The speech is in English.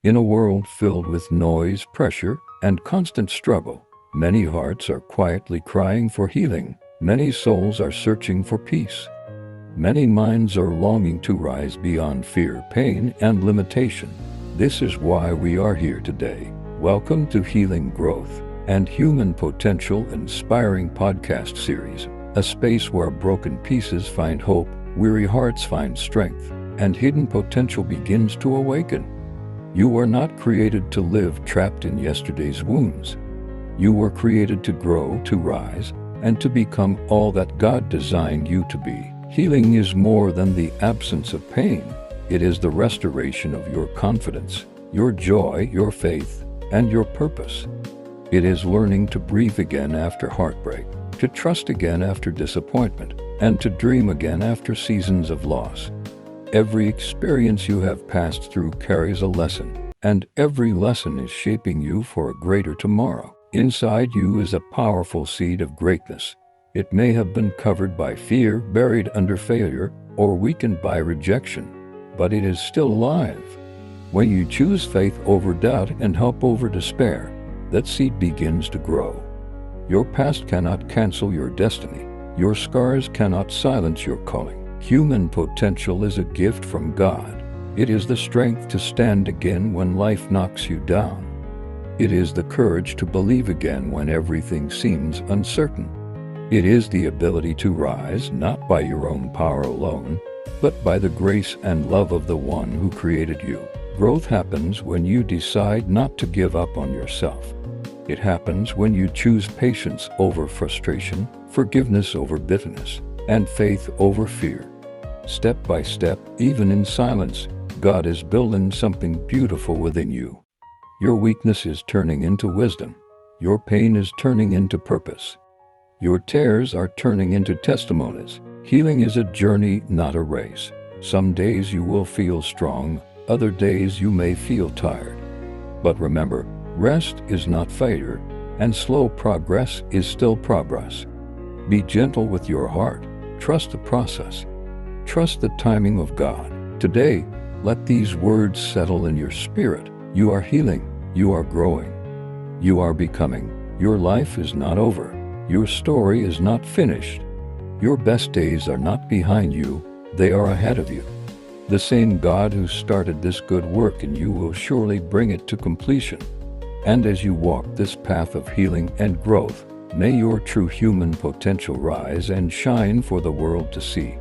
In a world filled with noise, pressure, and constant struggle, many hearts are quietly crying for healing. Many souls are searching for peace. Many minds are longing to rise beyond fear, pain, and limitation. This is why we are here today. Welcome to Healing Growth and Human Potential Inspiring Podcast Series, a space where broken pieces find hope, weary hearts find strength, and hidden potential begins to awaken. You are not created to live trapped in yesterday's wounds. You were created to grow, to rise, and to become all that God designed you to be. Healing is more than the absence of pain. It is the restoration of your confidence, your joy, your faith, and your purpose. It is learning to breathe again after heartbreak, to trust again after disappointment, and to dream again after seasons of loss. Every experience you have passed through carries a lesson, and every lesson is shaping you for a greater tomorrow. Inside you is a powerful seed of greatness. It may have been covered by fear, buried under failure, or weakened by rejection, but it is still alive. When you choose faith over doubt and hope over despair, that seed begins to grow. Your past cannot cancel your destiny. Your scars cannot silence your calling. Human potential is a gift from God. It is the strength to stand again when life knocks you down. It is the courage to believe again when everything seems uncertain. It is the ability to rise not by your own power alone, but by the grace and love of the one who created you. Growth happens when you decide not to give up on yourself. It happens when you choose patience over frustration, forgiveness over bitterness, and faith over fear. Step by step, even in silence, God is building something beautiful within you. Your weakness is turning into wisdom. Your pain is turning into purpose. Your tears are turning into testimonies. Healing is a journey, not a race. Some days you will feel strong, other days you may feel tired. But remember, rest is not failure, and slow progress is still progress. Be gentle with your heart. Trust the process. Trust the timing of God. Today, let these words settle in your spirit. You are healing. You are growing. You are becoming. Your life is not over. Your story is not finished. Your best days are not behind you. They are ahead of you. The same God who started this good work in you will surely bring it to completion. And as you walk this path of healing and growth, may your true human potential rise and shine for the world to see.